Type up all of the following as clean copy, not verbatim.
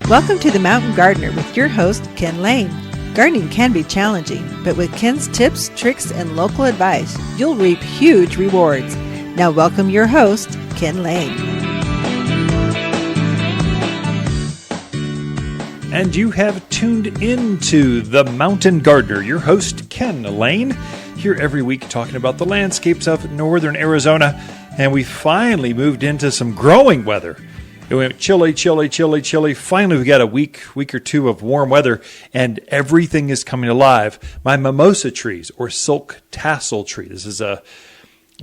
Welcome to The Mountain Gardener with your host, Ken Lane. Gardening can be challenging, but with Ken's tips, tricks, and local advice, you'll reap huge rewards. Now welcome your host, Ken Lane. And you have tuned into The Mountain Gardener, your host, Ken Lane, here every week talking about the landscapes of northern Arizona. And we finally moved into some growing weather. It went chilly. Finally, we got a week or two of warm weather, and everything is coming alive. My mimosa trees, or silk tassel tree. This is a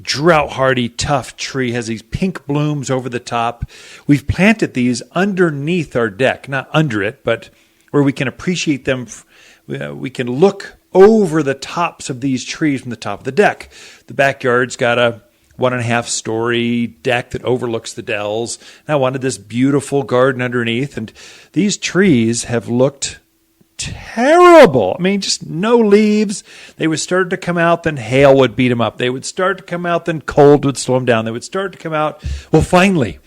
drought-hardy, tough tree. Has these pink blooms over the top. We've planted these underneath our deck, not under it, but where we can appreciate them. We can look over the tops of these trees from the top of the deck. The backyard's got a 1.5-story deck that overlooks the dells. And I wanted this beautiful garden underneath, and these trees have looked terrible. I mean, just no leaves. They would start to come out, then hail would beat them up. They would start to come out, then cold would slow them down. They would start to come out. Well, finally,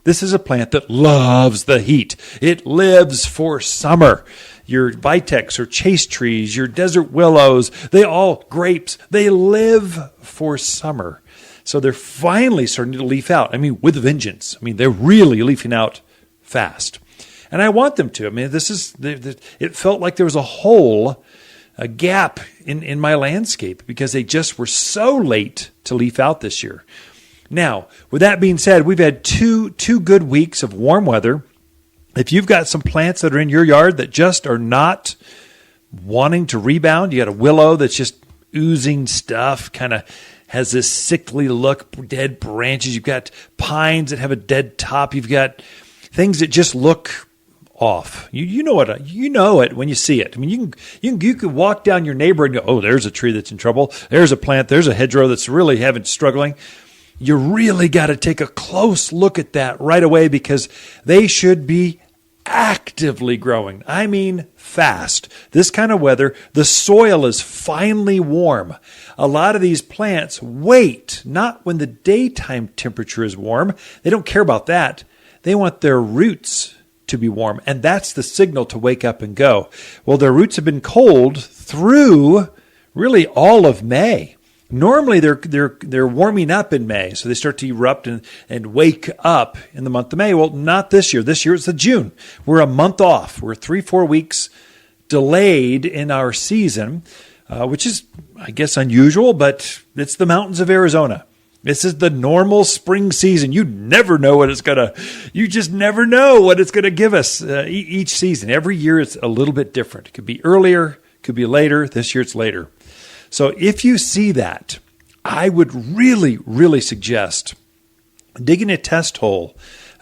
this is a plant that loves the heat. It lives for summer. Your vitex or chase trees, your desert willows, grapes, they live for summer. So they're finally starting to leaf out. I mean, with a vengeance. I mean, they're really leafing out fast. And I want them to. I mean, it felt like there was a gap in my landscape because they just were so late to leaf out this year. Now, with that being said, we've had two good weeks of warm weather. If you've got some plants that are in your yard that just are not wanting to rebound, you got a willow that's just oozing stuff, kind of has this sickly look, dead branches. You've got pines that have a dead top. You've got things that just look off. You know it when you see it. I mean, you can walk down your neighbor and go, oh, there's a tree that's in trouble. There's a plant. There's a hedgerow that's really struggling. You really got to take a close look at that right away because they should be actively growing. I mean, fast. This kind of weather, the soil is finally warm. A lot of these plants wait, not when the daytime temperature is warm. They don't care about that. They want their roots to be warm, and that's the signal to wake up and go. Well, their roots have been cold through really all of May. Normally, they're warming up in May, so they start to erupt and wake up in the month of May. Well, not this year. This year it's the June. We're a month off. We're 3-4 weeks delayed in our season, which is, I guess, unusual, but it's the mountains of Arizona. This is the normal spring season. You just never know what it's going to give us each season. Every year it's a little bit different. It could be earlier, could be later. This year it's later. So if you see that, I would really, really suggest digging a test hole.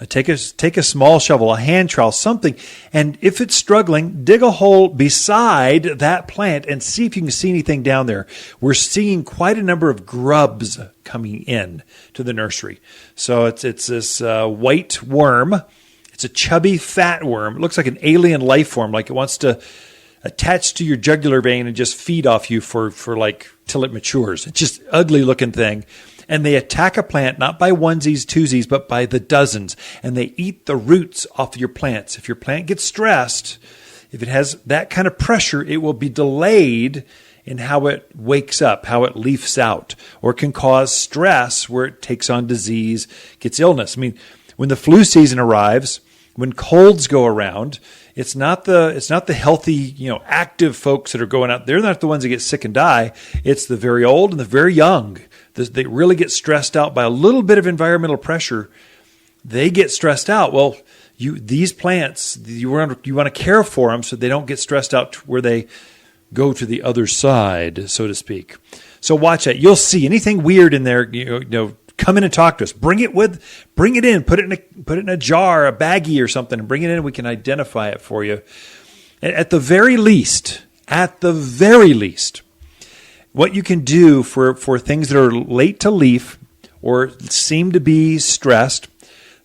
Take a small shovel, a hand trowel, something, and if it's struggling, dig a hole beside that plant and see if you can see anything down there. We're seeing quite a number of grubs coming in to the nursery. So it's this white worm. It's a chubby, fat worm. It looks like an alien life form, like it wants to attach to your jugular vein and just feed off you for like till it matures. It's just ugly looking thing. And they attack a plant not by onesies, twosies, but by the dozens. And they eat the roots off of your plants. If your plant gets stressed, if it has that kind of pressure, it will be delayed in how it wakes up, how it leafs out, or it can cause stress where it takes on disease, gets illness. I mean, when the flu season arrives, when colds go around, it's not the healthy, active folks that are going out. They're not the ones that get sick and die. It's the very old and the very young. They really get stressed out by a little bit of environmental pressure. They get stressed out. Well, these plants, you want to care for them so they don't get stressed out where they go to the other side, so to speak. So watch that. You'll see anything weird in there. Come in and talk to us. Bring it in. Put it in a jar, a baggie or something, and bring it in. And we can identify it for you. At the very least, what you can do for things that are late to leaf or seem to be stressed,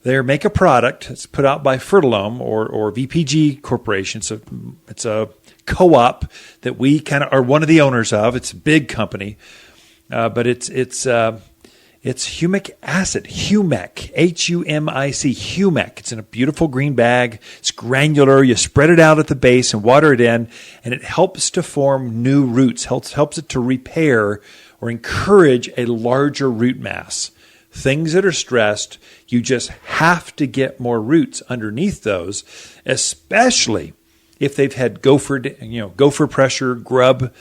they make a product. It's put out by Fertilome or VPG Corporation. So it's a co-op that we kind of are one of the owners of. It's a big company, but it's It's humic acid, Humec, H-U-M-I-C, Humec. It's in a beautiful green bag. It's granular. You spread it out at the base and water it in, and it helps to form new roots, helps it to repair or encourage a larger root mass. Things that are stressed, you just have to get more roots underneath those, especially if they've had gopher pressure, grubs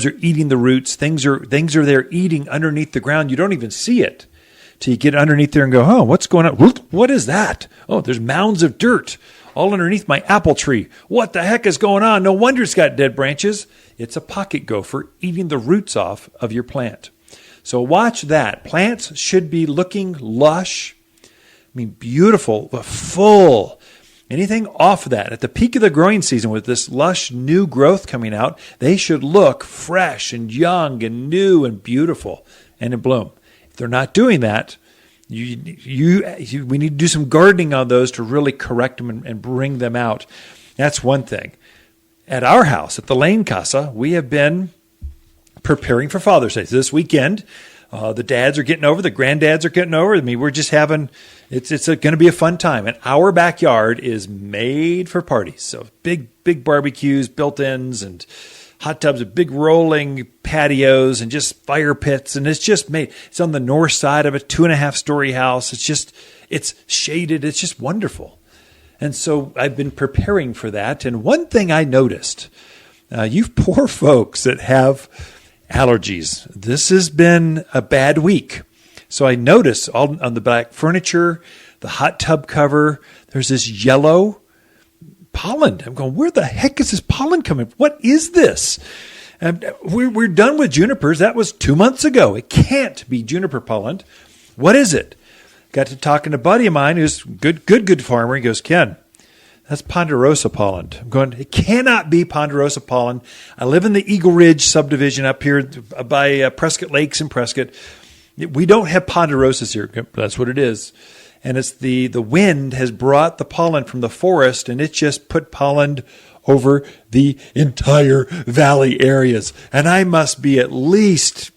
are eating the roots. Things are there eating underneath the ground. You don't even see it till you get underneath there and go, oh, what's going on? What is that? Oh, there's mounds of dirt all underneath my apple tree. What the heck is going on? No wonder it's got dead branches. It's a pocket gopher eating the roots off of your plant. So watch that. Plants should be looking lush. Beautiful, full. Anything off of that, at the peak of the growing season with this lush new growth coming out, they should look fresh and young and new and beautiful and in bloom. If they're not doing that, we need to do some gardening on those to really correct them and bring them out. That's one thing. At our house, at the Lane Casa, we have been preparing for Father's Day. So this weekend, the dads are getting over, the granddads are getting over. We're just having, it's going to be a fun time. And our backyard is made for parties. So big barbecues, built-ins, and hot tubs with big rolling patios and just fire pits. And it's just made, it's on the north side of a 2.5-story house. It's shaded. It's just wonderful. And so I've been preparing for that. And one thing I noticed, you poor folks that have allergies, this has been a bad week. So I noticed all on the back furniture, the hot tub cover, there's this yellow pollen. I'm going, where the heck is this pollen coming? What is this? And we're done with junipers. That was 2 months ago. It can't be juniper pollen. What is it? Got to talking to a buddy of mine who's good farmer. He goes, Ken, that's ponderosa pollen. I'm going, it cannot be ponderosa pollen. I live in the Eagle Ridge subdivision up here by Prescott Lakes in Prescott. We don't have ponderosas here. That's what it is. And it's the wind has brought the pollen from the forest, and it just put pollen over the entire valley areas. And I must be at least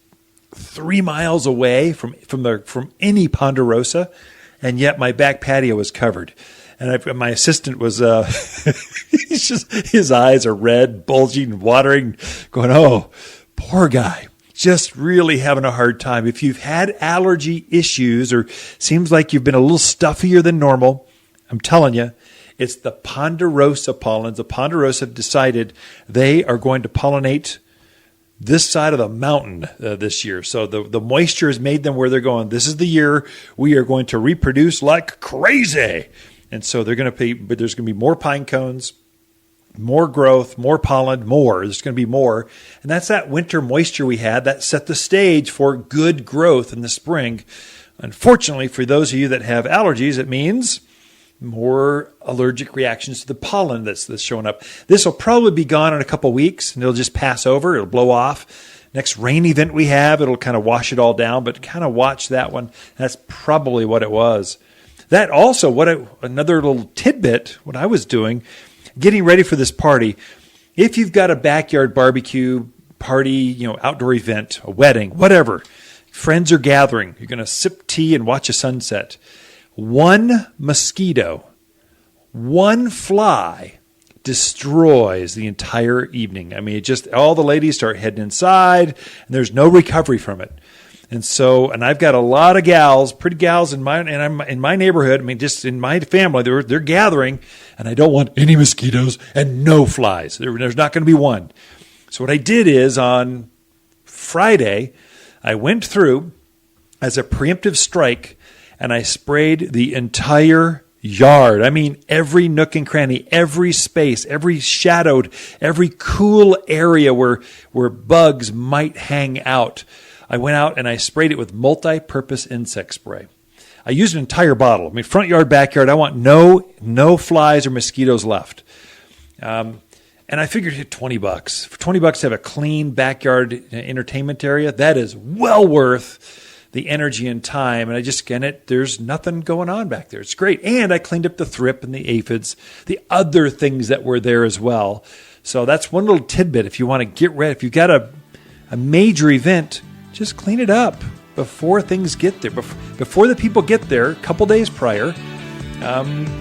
3 miles away from any ponderosa, and yet my back patio was covered. And my assistant was, his eyes are red, bulging, watering, going, oh, poor guy, just really having a hard time. If you've had allergy issues or seems like you've been a little stuffier than normal, I'm telling you, it's the ponderosa pollens. The ponderosa have decided they are going to pollinate this side of the mountain this year. So the moisture has made them where they're going, this is the year we are going to reproduce like crazy. And so they're going to pay, but there's going to be more pine cones, more growth, more pollen, more. There's going to be more. And that's that winter moisture we had that set the stage for good growth in the spring. Unfortunately, for those of you that have allergies, it means more allergic reactions to the pollen that's showing up. This will probably be gone in a couple of weeks, and it'll just pass over. It'll blow off. Next rain event we have, it'll kind of wash it all down, but kind of watch that one. That's probably what it was. That also, another little tidbit, what I was doing, getting ready for this party. If you've got a backyard barbecue party, outdoor event, a wedding, whatever, friends are gathering, you're going to sip tea and watch a sunset. One mosquito, one fly destroys the entire evening. All the ladies start heading inside, and there's no recovery from it. And I've got a lot of gals, pretty gals in my neighborhood. Just in my family, they're gathering, and I don't want any mosquitoes and no flies. There's not going to be one. So what I did is on Friday, I went through as a preemptive strike, and I sprayed the entire yard. Every nook and cranny, every space, every shadowed, every cool area where bugs might hang out. I went out and I sprayed it with multi-purpose insect spray. I used an entire bottle. Front yard, backyard, I want no flies or mosquitoes left. And I figured $20. For $20 to have a clean backyard entertainment area, that is well worth the energy and time. And I just scan it. There's nothing going on back there. It's great. And I cleaned up the thrip and the aphids, the other things that were there as well. So that's one little tidbit. If you want to get ready, if you've got a major event, just clean it up. before things get there. Before the people get there, a couple days prior,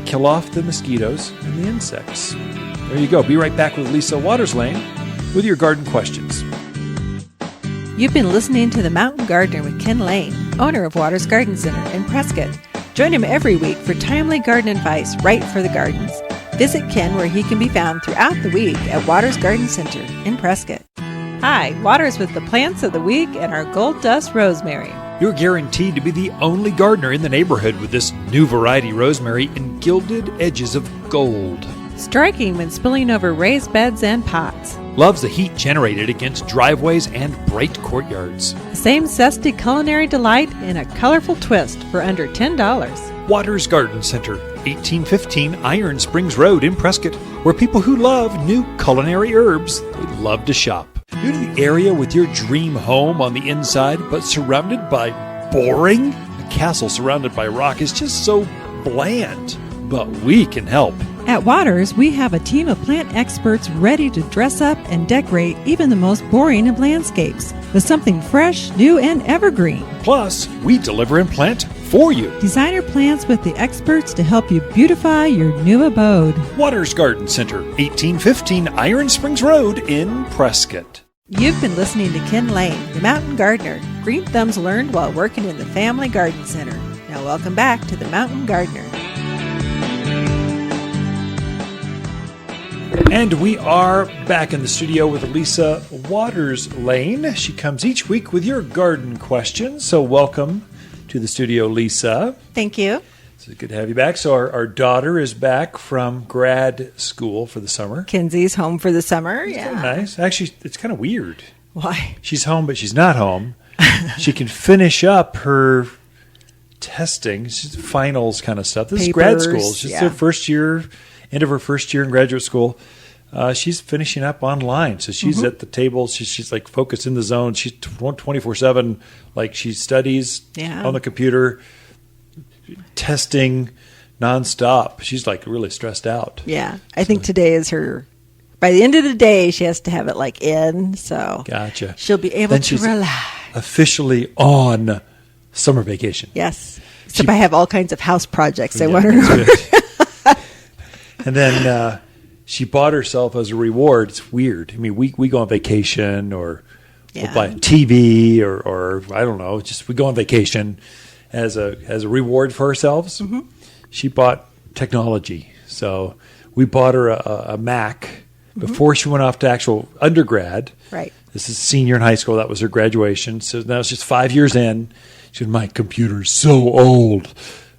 kill off the mosquitoes and the insects. There you go. Be right back with Lisa Waters Lane with your garden questions. You've been listening to The Mountain Gardener with Ken Lane, owner of Waters Garden Center in Prescott. Join him every week for timely garden advice right for the gardens. Visit Ken where he can be found throughout the week at Waters Garden Center in Prescott. Hi, Waters with the plants of the week and our Gold Dust Rosemary. You're guaranteed to be the only gardener in the neighborhood with this new variety rosemary in gilded edges of gold. Striking when spilling over raised beds and pots. Loves the heat generated against driveways and bright courtyards. The same zesty culinary delight in a colorful twist for under $10. Waters Garden Center, 1815 Iron Springs Road in Prescott, where people who love new culinary herbs, they love to shop. New to the area with your dream home on the inside, but surrounded by boring? A castle surrounded by rock is just so bland, but we can help. At Waters, we have a team of plant experts ready to dress up and decorate even the most boring of landscapes with something fresh, new, and evergreen. Plus, we deliver and plant for you. Designer plants with the experts to help you beautify your new abode. Waters Garden Center, 1815 Iron Springs Road in Prescott. You've been listening to Ken Lane, the Mountain Gardener. Green thumbs learned while working in the Family Garden Center. Now welcome back to the Mountain Gardener. And we are back in the studio with Lisa Waters Lane. She comes each week with your garden questions. So welcome to the studio, Lisa. Thank you. It's good to have you back. So our daughter is back from grad school for the summer. Kenzie's home for the summer. It's kind of nice. Actually, it's kind of weird. Why? She's home, but she's not home. She can finish up her testing, finals kind of stuff. This is grad school. She's her first year, end of her first year in graduate school. She's finishing up online. So she's at the table. She's like focused in the zone. She's 24/7. Like she studies on the computer, testing nonstop. She's like really stressed out. Yeah. I think today is her, by the end of the day, she has to have it like in. So gotcha. She'll be able to relax. Officially on summer vacation. Yes. Except I have all kinds of house projects I want her. And then she bought herself as a reward. It's weird. I mean, we go on vacation or we'll buy a TV or I don't know. Just we go on vacation as a reward for ourselves. Mm-hmm. She bought technology. So we bought her a Mac before she went off to actual undergrad. Right. This is senior in high school. That was her graduation. So now she's 5 years in. She said, my computer's so old.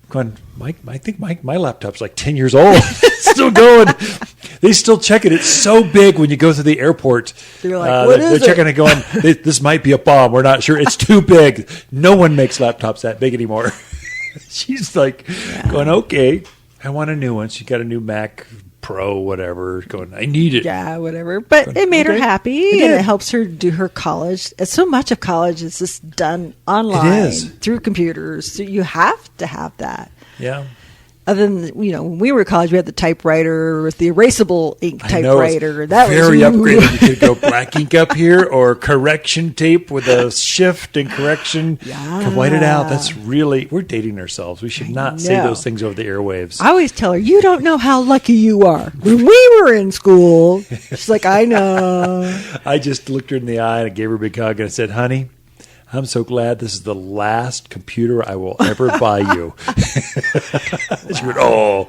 Going, I think my laptop's like 10 years old. It's still going. They still check it. It's so big when you go through the airport. They're like, what is it? They're checking it going, this might be a bomb. We're not sure. It's too big. No one makes laptops that big anymore. She's like going, okay, I want a new one. She got a new Mac Pro, whatever, going, I need it. Yeah, whatever. But it made her happy, and it helps her do her college. So much of college is just done online through computers. So you have to have that. Yeah. Other than, when we were in college, we had the typewriter with the erasable ink typewriter. That was very upgraded. You could go black ink up here or correction tape with a shift and correction. Yeah. White it out. That's really, we're dating ourselves. We should not say those things over the airwaves. I always tell her, you don't know how lucky you are. When we were in school, she's like, I know. I just looked her in the eye and gave her a big hug and I said, honey, I'm so glad this is the last computer I will ever buy you. She went, oh.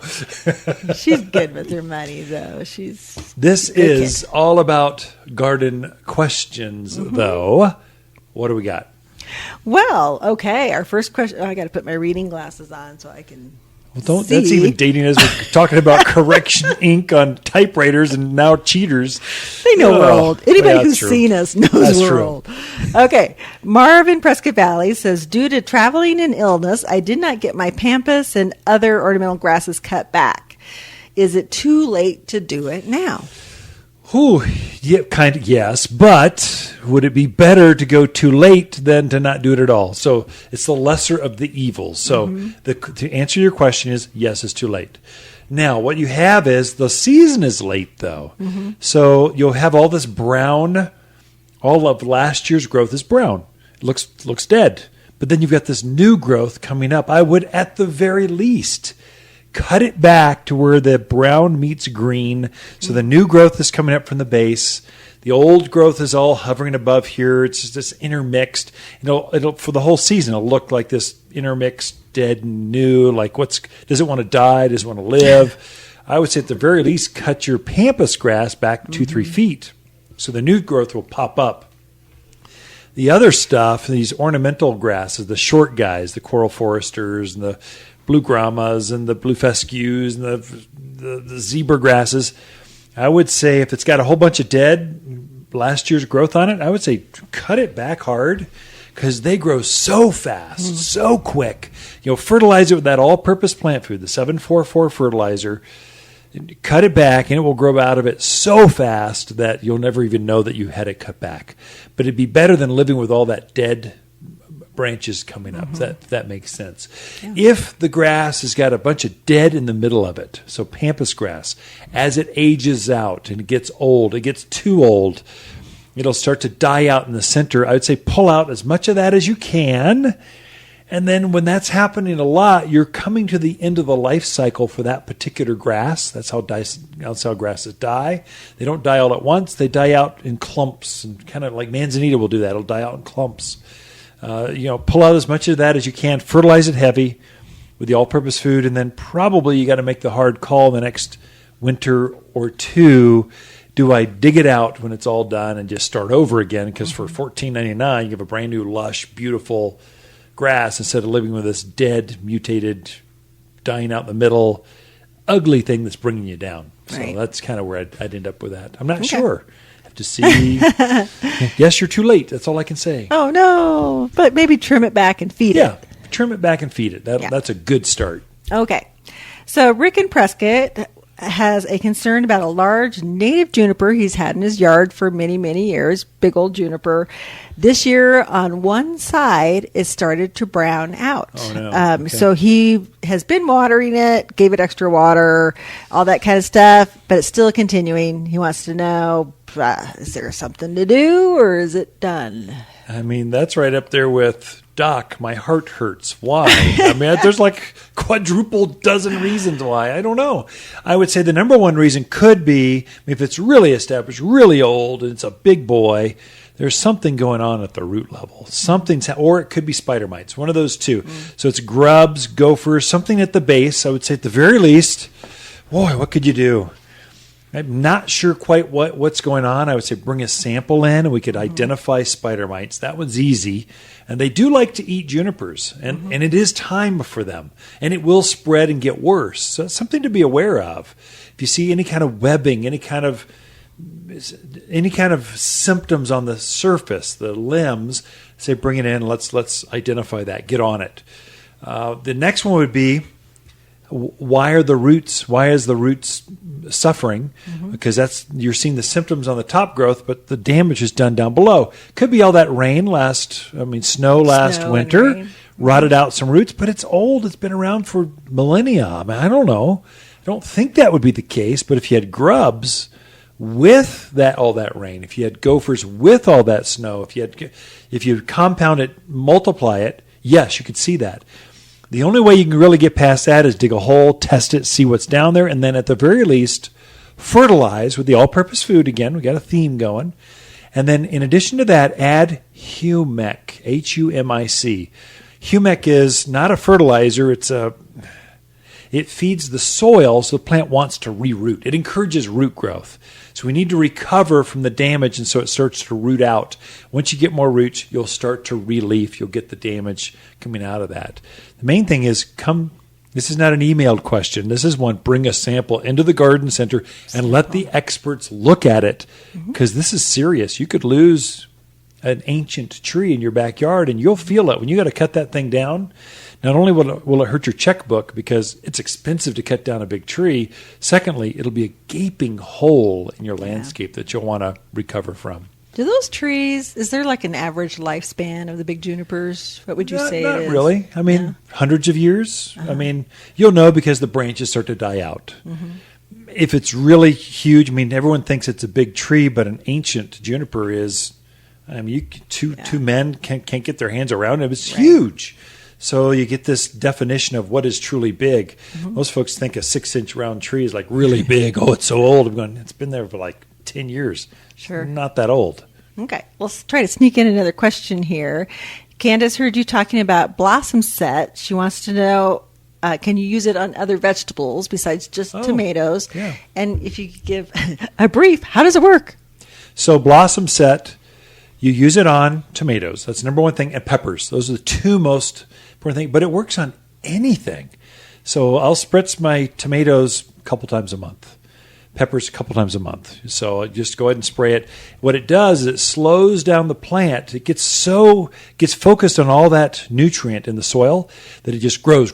She's good with her money, though. This is all about garden questions, though. What do we got? Well, okay. Our first question. I got to put my reading glasses on so I can. Well, that's even dating us. We're talking about correction ink on typewriters and now cheaters. They know we're old. Anybody who's seen us knows we're old. Okay. Marvin Prescott Valley says, due to traveling and illness, I did not get my pampas and other ornamental grasses cut back. Is it too late to do it now? Ooh, yeah, kind of, yes. But would it be better to go too late than to not do it at all? So it's the lesser of the evils. So to answer your question is, yes, it's too late. Now, what you have is the season is late, though. Mm-hmm. So you'll have all this brown, all of last year's growth is brown. It looks dead. but then you've got this new growth coming up. I would, at the very least, cut it back to where the brown meets green. So the new growth is coming up from the base. The old growth is all hovering above here. It's just this intermixed. It'll for the whole season, it'll look like this intermixed, dead and new. Like, does it want to die? Does it want to live? I would say at the very least, cut your pampas grass back 2-3 feet, so the new growth will pop up. The other stuff, these ornamental grasses, the short guys, the coral foresters and the blue grommas and the blue fescues and the zebra grasses, I would say if it's got a whole bunch of dead last year's growth on it, I would say cut it back hard, because they grow so fast, so quick. Fertilize it with that all-purpose plant food, the 744 fertilizer. Cut it back, and it will grow out of it so fast that you'll never even know that you had it cut back. But it'd be better than living with all that dead branches coming up. That makes sense. Yeah. If the grass has got a bunch of dead in the middle of it, so pampas grass, as it ages out and it gets old, it gets too old, it'll start to die out in the center. I would say pull out as much of that as you can. And then when that's happening a lot, you're coming to the end of the life cycle for that particular grass. That's how grasses die. They don't die all at once. They die out in clumps, and kind of like manzanita will do that. It'll die out in clumps. Pull out as much of that as you can. Fertilize it heavy with the all-purpose food, and then probably you got to make the hard call the next winter or two. Do I dig it out when it's all done and just start over again? Because for $14.99, you have a brand new, lush, beautiful grass instead of living with this dead, mutated, dying out in the middle, ugly thing that's bringing you down. So that's kind of where I'd end up with that. I'm not sure. Have to see. Yes, you're too late. That's all I can say. Oh, no. But maybe trim it back and feed it. Yeah, trim it back and feed it. That's a good start. Okay. So Rick in Prescott has a concern about a large native juniper he's had in his yard for many, many years, big old juniper. This year, on one side, it started to brown out. Oh, no. Okay. So he has been watering it, gave it extra water, all that kind of stuff, but it's still continuing. He wants to know, is there something to do, or is it done? I mean, that's right up there with, Doc, my heart hurts. Why? I mean, there's like quadruple dozen reasons why. I don't know. I would say the number one reason could be, if it's really established, really old, and it's a big boy, there's something going on at the root level. Or it could be spider mites, one of those two. So it's grubs, gophers, something at the base. I would say at the very least, boy, what could you do? I'm not sure quite what's going on. I would say bring a sample in and we could identify spider mites. That one's easy. And they do like to eat junipers, and it is time for them. And it will spread and get worse. So it's something to be aware of. If you see any kind of webbing, any kind of symptoms on the surface, the limbs, say bring it in, let's identify that, get on it. The next one would be, why is the roots suffering? Because you're seeing the symptoms on the top growth, but the damage is done down below. Could be all that snow last winter rotted out some roots, but it's old. It's been around for millennia. I mean, I don't know. I don't think that would be the case, but if you had grubs with all that rain, if you had gophers with all that snow, if you compound it, multiply it, yes, you could see that. The only way you can really get past that is dig a hole, test it, see what's down there, and then at the very least, fertilize with the all-purpose food again. We got a theme going. And then in addition to that, add humic, Humic. Humic is not a fertilizer. It feeds the soil so the plant wants to reroot. It encourages root growth. So we need to recover from the damage, and so it starts to root out. Once you get more roots, you'll start to re-leaf. You'll get the damage coming out of that. The main thing is this is not an emailed question. This is one, bring a sample into the garden center and let the experts look at it, because this is serious. You could lose an ancient tree in your backyard, and you'll feel it when you got to cut that thing down. Not only will it hurt your checkbook because it's expensive to cut down a big tree, secondly, it'll be a gaping hole in your landscape that you'll want to recover from. Do those trees, is there like an average lifespan of the big junipers? What would you say it is? Not really. I mean, hundreds of years. I mean, you'll know because the branches start to die out. If it's really huge, I mean, everyone thinks it's a big tree, but an ancient juniper is I mean, two men can't get their hands around it. It's huge. So you get this definition of what is truly big. Mm-hmm. Most folks think a 6-inch round tree is like really big. Oh, it's so old. I'm going, it's been there for like 10 years. Sure. It's not that old. Okay. Let's try to sneak in another question here. Candace heard you talking about Blossom Set. She wants to know, can you use it on other vegetables besides just tomatoes? Yeah. And if you could give a brief, how does it work? So Blossom Set, you use it on tomatoes. That's the number one thing. And peppers. Those are the two most important things. But it works on anything. So I'll spritz my tomatoes a couple times a month. Peppers a couple times a month. So just go ahead and spray it. What it does is it slows down the plant. It gets focused on all that nutrient in the soil that it just grows.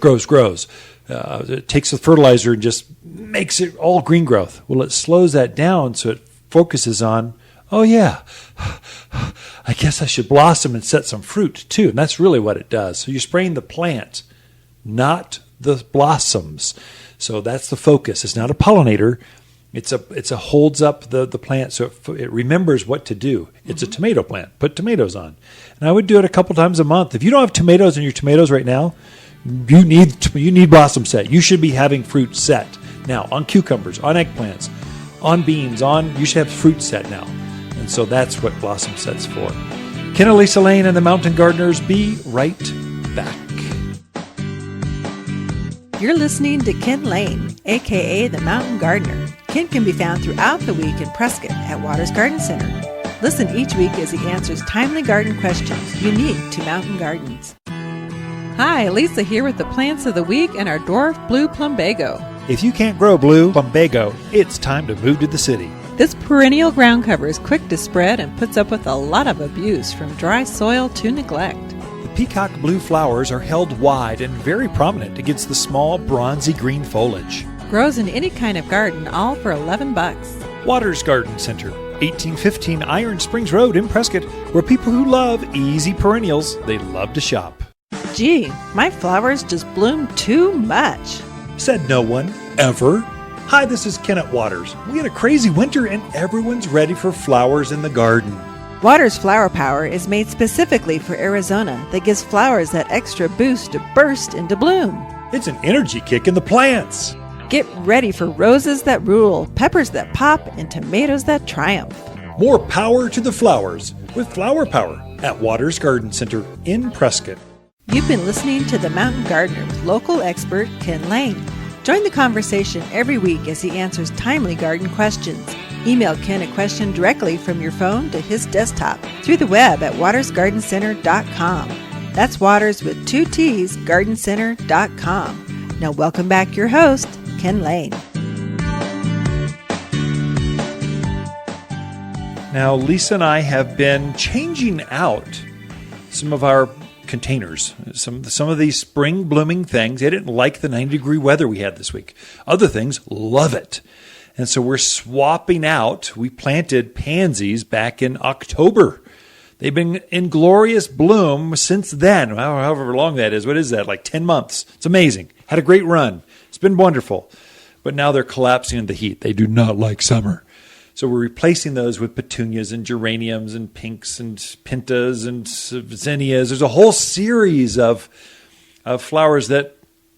It takes the fertilizer and just makes it all green growth. Well, it slows that down so it focuses on, oh yeah, I guess I should blossom and set some fruit too. And that's really what it does. So you're spraying the plant, not the blossoms. So that's the focus. It's not a pollinator. It's a holds up the plant so it remembers what to do. It's a tomato plant. Put tomatoes on. And I would do it a couple times a month. If you don't have tomatoes in your tomatoes right now, you need Blossom Set. You should be having fruit set now on cucumbers, on eggplants, on beans, you should have fruit set now. And so that's what Blossom Set's for. Ken and Lisa Lane and the Mountain Gardeners, be right back. You're listening to Ken Lane, a.k.a. the Mountain Gardener. Ken can be found throughout the week in Prescott at Waters Garden Center. Listen each week as he answers timely garden questions unique to mountain gardens. Hi, Lisa here with the plants of the week and our dwarf blue plumbago. If you can't grow blue plumbago, it's time to move to the city. This perennial ground cover is quick to spread and puts up with a lot of abuse from dry soil to neglect. The peacock blue flowers are held wide and very prominent against the small bronzy green foliage. Grows in any kind of garden, all for $11. Waters Garden Center, 1815 Iron Springs Road in Prescott, where people who love easy perennials, they love to shop. Gee, my flowers just bloom too much. Said no one, ever. Hi, this is Ken at Waters. We had a crazy winter and everyone's ready for flowers in the garden. Waters Flower Power is made specifically for Arizona that gives flowers that extra boost to burst into bloom. It's an energy kick in the plants. Get ready for roses that rule, peppers that pop, and tomatoes that triumph. More power to the flowers with Flower Power at Waters Garden Center in Prescott. You've been listening to The Mountain Gardener with local expert Ken Lane. Join the conversation every week as he answers timely garden questions. Email Ken a question directly from your phone to his desktop through the web at watersgardencenter.com. That's Waters with 2 T's, gardencenter.com. Now welcome back your host, Ken Lane. Now, Lisa and I have been changing out some of our containers. Some of these spring blooming things, they didn't like the 90-degree weather we had this week. Other things love it. And so we're swapping out. We planted pansies back in October. They've been in glorious bloom since then, however long that is. What is that, like 10 months? It's amazing. Had a great run. It's been wonderful. But now they're collapsing in the heat. They do not like summer. So we're replacing those with petunias and geraniums and pinks and pintas and zinnias. There's a whole series of flowers that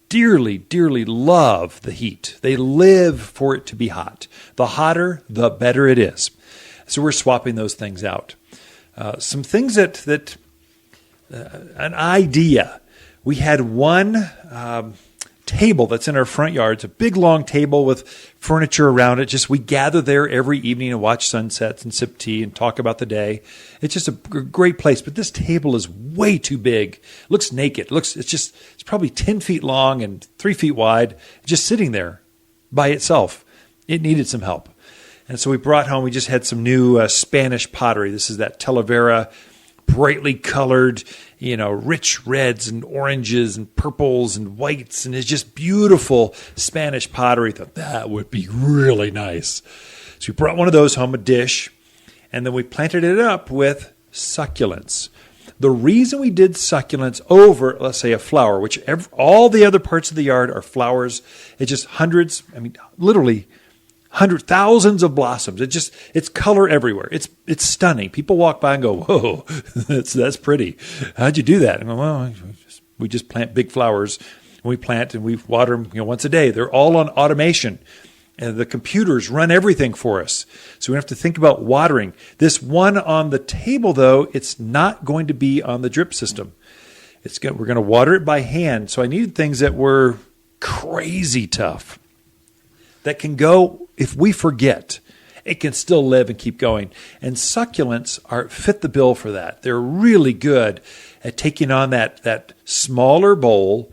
dearly, dearly love the heat. They live for it to be hot. The hotter, the better it is. So we're swapping those things out. Some things that an idea. We had one table that's in our front yard. It's a big, long table with furniture around it. Just we gather there every evening and watch sunsets and sip tea and talk about the day. It's just a great place. But this table is way too big. It looks naked. It's probably 10 feet long and 3 feet wide, just sitting there by itself. It needed some help. And so we just had some new Spanish pottery. This is that Talavera, brightly colored, rich reds and oranges and purples and whites. And it's just beautiful Spanish pottery. Thought that would be really nice. So we brought one of those home, a dish, and then we planted it up with succulents. The reason we did succulents over, let's say, a flower, which all the other parts of the yard are flowers, it's just literally thousands of blossoms. It's color everywhere. It's stunning. People walk by and go, whoa, that's pretty. How'd you do that? And I go, well, we just plant big flowers. We plant and we water them once a day. They're all on automation. And the computers run everything for us. So we have to think about watering. This one on the table, though, it's not going to be on the drip system. We're going to water it by hand. So I needed things that were crazy tough, that can go, if we forget, it can still live and keep going. And succulents fit the bill for that. They're really good at taking on that smaller bowl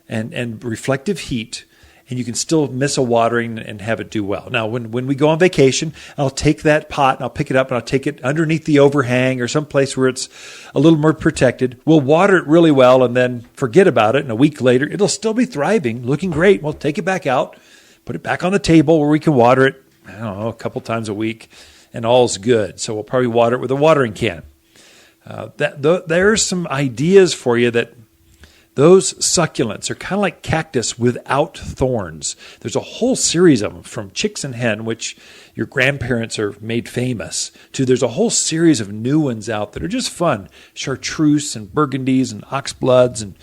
and reflective heat, and you can still miss a watering and have it do well. Now, when we go on vacation, I'll take that pot and I'll pick it up and I'll take it underneath the overhang or someplace where it's a little more protected. We'll water it really well and then forget about it. And a week later, it'll still be thriving, looking great. We'll take it back out, put it back on the table where we can water it, I don't know, a couple times a week, and all's good. So we'll probably water it with a watering can. There's some ideas for you that those succulents are kind of like cactus without thorns. There's a whole series of them, from chicks and hen, which your grandparents are made famous, to there's a whole series of new ones out that are just fun. Chartreuse and burgundies and oxbloods and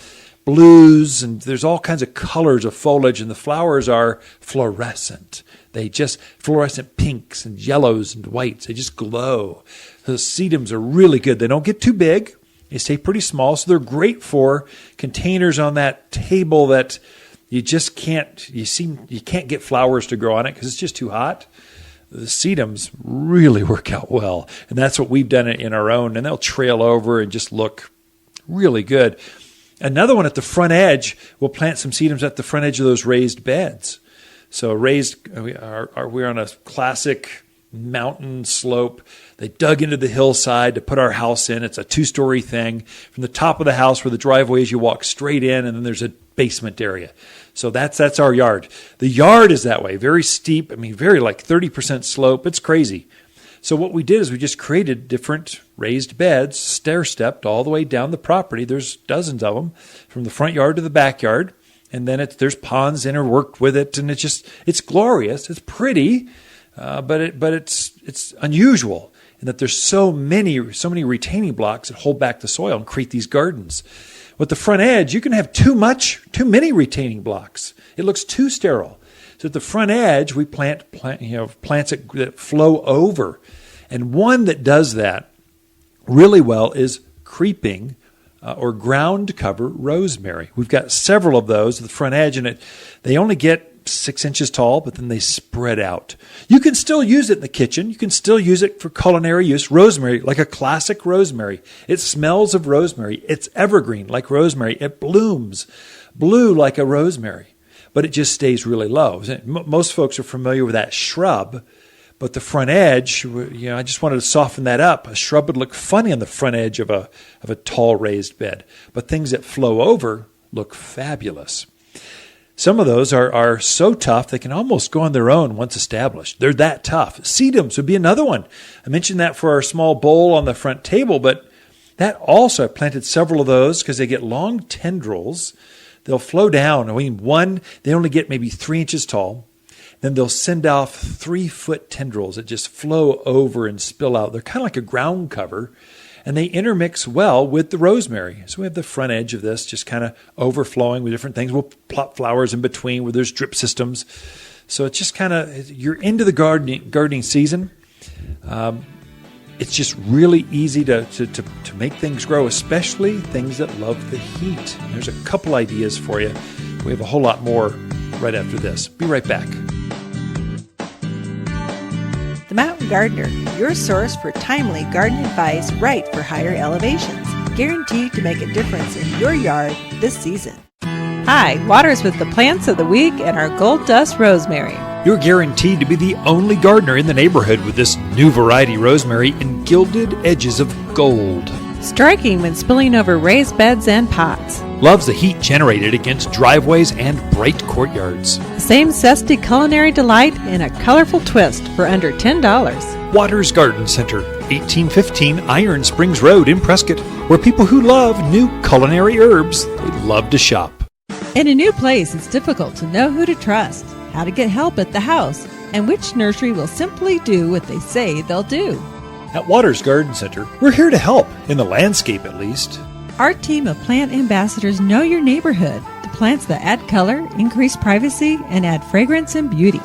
blues, and there's all kinds of colors of foliage, and the flowers are fluorescent. Fluorescent pinks and yellows and whites. They just glow. The sedums are really good. They don't get too big. They stay pretty small, so they're great for containers on that table that you just can't get flowers to grow on it because it's just too hot. The sedums really work out well, and that's what we've done in our own, and they'll trail over and just look really good. Another one at the front edge, we'll plant some sedums at the front edge of those raised beds. So we're on a classic mountain slope. They dug into the hillside to put our house in. It's a 2-story thing. From the top of the house where the driveway is, you walk straight in, and then there's a basement area. So that's our yard. The yard is that way, very steep. Very like 30% slope. It's crazy. So what we did is we just created different raised beds, stair-stepped all the way down the property. There's dozens of them, from the front yard to the backyard. And then there's ponds interworked with it, and it's glorious. It's pretty. But it's unusual in that there's so many retaining blocks that hold back the soil and create these gardens. With the front edge, you can have too many retaining blocks. It looks too sterile. So at the front edge, we plant plants that flow over, and one that does that really well is creeping or ground cover rosemary. We've got several of those at the front edge, and they only get 6 inches tall, but then they spread out. You can still use it in the kitchen. You can still use it for culinary use. Rosemary, like a classic rosemary. It smells of rosemary. It's evergreen like rosemary. It blooms blue like a rosemary, but it just stays really low. Most folks are familiar with that shrub, but the front edge, I just wanted to soften that up. A shrub would look funny on the front edge of a tall raised bed, but things that flow over look fabulous. Some of those are so tough they can almost go on their own once established. They're that tough. Sedums would be another one. I mentioned that for our small bowl on the front table, but that also, I planted several of those because they get long tendrils. They'll flow down. They only get maybe 3 inches tall. Then they'll send off 3-foot tendrils that just flow over and spill out. They're kind of like a ground cover. And they intermix well with the rosemary. So we have the front edge of this just kind of overflowing with different things. We'll plop flowers in between where there's drip systems. So it's just kind of, you're into the gardening season. It's just really easy to make things grow, especially things that love the heat. And there's a couple ideas for you. We have a whole lot more right after this. Be right back. The Mountain Gardener, your source for timely garden advice right for higher elevations. Guaranteed to make a difference in your yard this season. Hi, Waters with the plants of the week and our gold dust rosemary. You're guaranteed to be the only gardener in the neighborhood with this new variety rosemary in gilded edges of gold. Striking when spilling over raised beds and pots. Loves the heat generated against driveways and bright courtyards. The same zesty culinary delight in a colorful twist for under $10. Waters Garden Center, 1815 Iron Springs Road in Prescott, where people who love new culinary herbs, they love to shop. In a new place, it's difficult to know who to trust, how to get help at the house, and which nursery will simply do what they say they'll do. At Waters Garden Center, we're here to help, in the landscape at least. Our team of plant ambassadors know your neighborhood, the plants that add color, increase privacy, and add fragrance and beauty.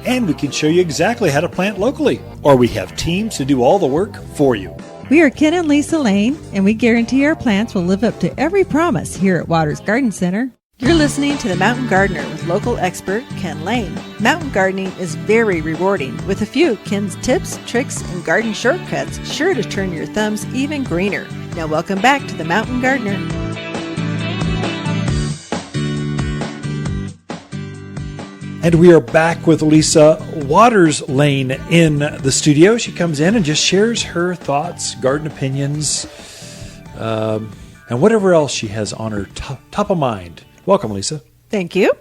And we can show you exactly how to plant locally, or we have teams to do all the work for you. We are Ken and Lisa Lane, and we guarantee our plants will live up to every promise here at Waters Garden Center. You're listening to The Mountain Gardener with local expert Ken Lane. Mountain gardening is very rewarding, with a few Ken's tips, tricks, and garden shortcuts sure to turn your thumbs even greener. Now welcome back to The Mountain Gardener. And we are back with Lisa Waters Lane in the studio. She comes in and just shares her thoughts, garden opinions, and whatever else she has on her top of mind. Welcome, Lisa. Thank you.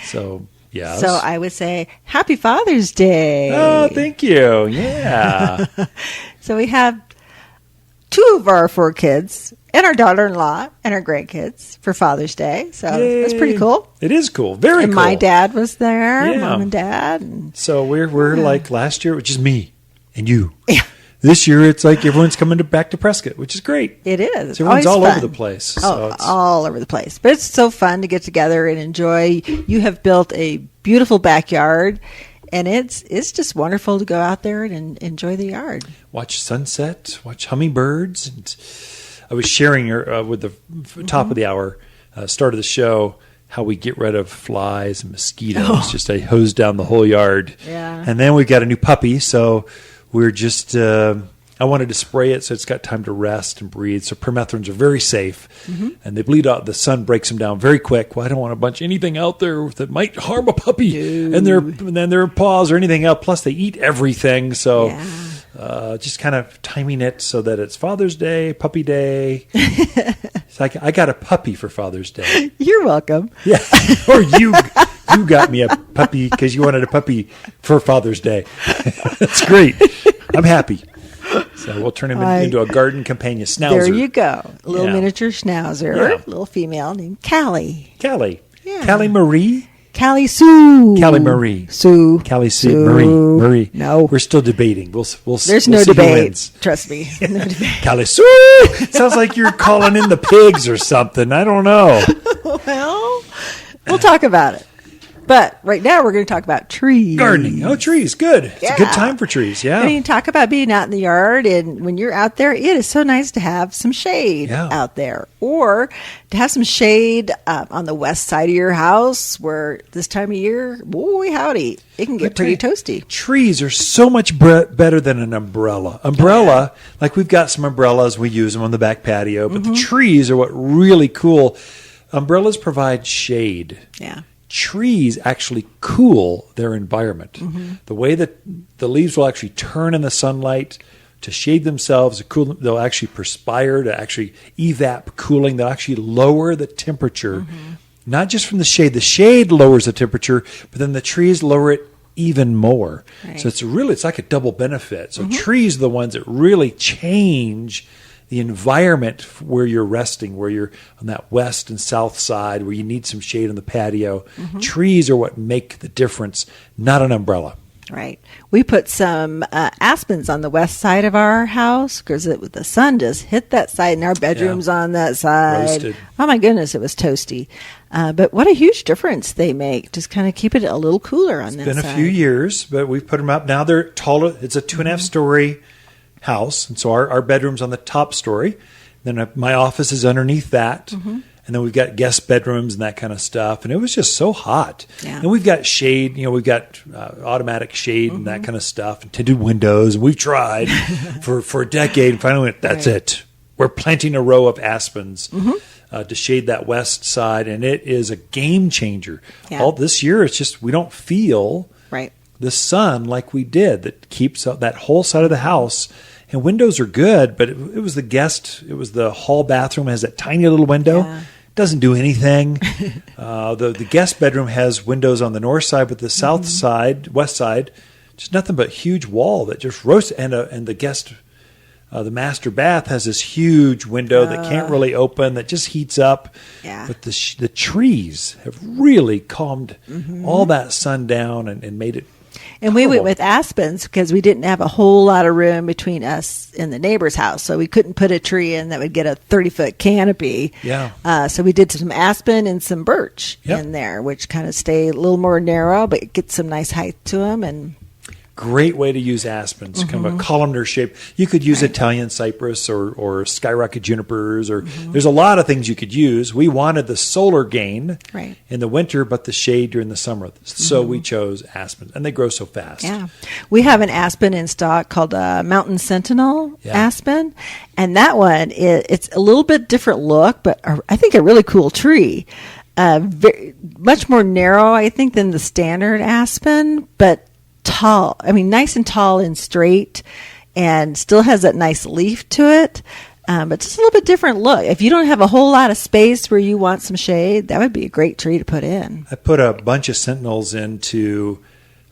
So, yes. So I would say Happy Father's Day. Oh, thank you. Yeah. So we have 2 of our 4 kids and our daughter-in-law and our grandkids for Father's Day. So that's pretty cool. It is cool. Very and cool. My dad was there, Yeah. Mom and Dad. And so we're like last year, which is me and you. Yeah. This year, it's like everyone's coming back to Prescott, which is great. It is. So everyone's Always all fun. over the place. So it's all over the place. But it's so fun to get together and enjoy. You have built a beautiful backyard, and it's just wonderful to go out there and enjoy the yard. watch sunset, watch hummingbirds. And I was sharing with the top of the hour, start of the show, how we get rid of flies and mosquitoes. Just I hose down the whole yard. Yeah. And then we got a new puppy, so we're just I wanted to spray it so it's got time to rest and breathe. So permethrins are very safe, and they bleed out. The sun breaks them down very quick. Well, I don't want a bunch of anything out there that might harm a puppy and their paws or anything else. Plus, they eat everything. So just kind of timing it so that it's Father's Day, Puppy Day. So I got a puppy for Father's Day. You're welcome. Yeah, or you got me a puppy because you wanted a puppy for Father's Day. That's great. I'm happy. So we'll turn him into a garden companion schnauzer. There you go. A little miniature schnauzer, Yeah. little female named Callie. Callie. Yeah. Callie Marie. Callie Sue. Callie Marie. Sue. Callie Sue. Marie. No. We're still debating. We'll There's we'll no see who debate. wins. Trust me. No debate. Callie Sue. Sounds like you're calling in the pigs or something. I don't know. Well, we'll talk about it. But right now we're going to talk about trees. Gardening. Oh, trees. Good. It's a good Yeah. time for trees. Yeah. I mean, talk about being out in the yard, and when you're out there, it is so nice to have some shade out there, or to have some shade on the west side of your house, where this time of year, boy howdy, it can get pretty toasty. Trees are so much better than an umbrella. Like we've got some umbrellas, we use them on the back patio, but the trees are what really cool. Umbrellas provide shade. Yeah. Trees actually cool their environment. The way that the leaves will actually turn in the sunlight to shade themselves, to cool them, they'll actually perspire to actually evap cooling. They'll actually lower the temperature, not just from the shade. The shade lowers the temperature, but then the trees lower it even more. Right. So it's like a double benefit. So trees are the ones that really change the environment where you're resting, where you're on that west and south side, where you need some shade on the patio. Trees are what make the difference, not an umbrella. Right. We put some aspens on the west side of our house because the sun just hit that side, and our bedroom's on that side. Roasted. Oh, my goodness, it was toasty. But what a huge difference they make. Just kind of keep it a little cooler on that side. It's been a few years, but we've put them up. Now they're taller. It's a 2.5-story house, and so our bedroom's on the top story. Then my office is underneath that. And then we've got guest bedrooms and that kind of stuff. And it was just so hot. Yeah. And we've got shade, we've got automatic shade and that kind of stuff, and tinted windows. And we've tried for a decade, and finally went, that's it. We're planting a row of aspens to shade that west side, and it is a game changer. Yeah. All this year, it's just we don't feel the sun like we did that keeps up that whole side of the house. And windows are good, but it was the hall bathroom has that tiny little window. Yeah. Doesn't do anything. The guest bedroom has windows on the north side, but the south side, west side, just nothing but huge wall that just roasts. And the guest, the master bath has this huge window that can't really open, that just heats up. Yeah. But the trees have really calmed all that sun down and made it. And we went Cool. with aspens because we didn't have a whole lot of room between us and the neighbor's house. So we couldn't put a tree in that would get a 30-foot canopy. Yeah. So we did some aspen and some birch Yep. in there, which kind of stay a little more narrow, but get some nice height to them. And Great way to use aspens, kind of a columnar shape. You could use Italian cypress or skyrocket junipers, or there's a lot of things you could use. We wanted the solar gain Right. in the winter, but the shade during the summer. So we chose aspens, and they grow so fast. yeah, we have an aspen in stock called Mountain Sentinel Yeah. aspen. And that one, it's a little bit different look, but I think a really cool tree. Much more narrow, I think, than the standard aspen, but tall. I mean, nice and tall and straight, and still has that nice leaf to it. But just a little bit different look. If you don't have a whole lot of space where you want some shade, that would be a great tree to put in. I put a bunch of sentinels into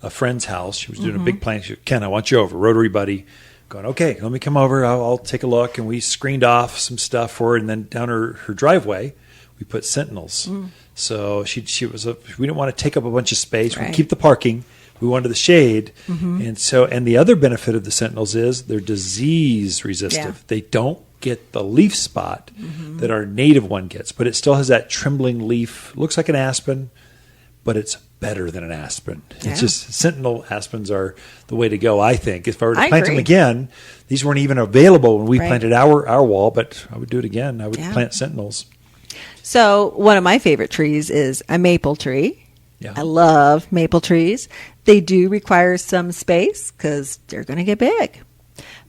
a friend's house. She was doing a big plant. She said, Ken, I want you over. Rotary buddy. Going, okay, let me come over. I'll take a look. And we screened off some stuff for her. And then down her driveway, we put sentinels. So she was we didn't want to take up a bunch of space. Right. We keep the parking. We wanted the shade. And the other benefit of the sentinels is they're disease resistant. Yeah. They don't get the leaf spot that our native one gets, but it still has that trembling leaf. Looks like an aspen, but it's better than an aspen. Yeah. It's just sentinel aspens are the way to go, I think. If I were to I plant them agree. again, these weren't even available when we Right. planted our wall, but I would do it again. I would Yeah. plant sentinels. So one of my favorite trees is a maple tree. Yeah. I love maple trees. They do require some space because they're going to get big.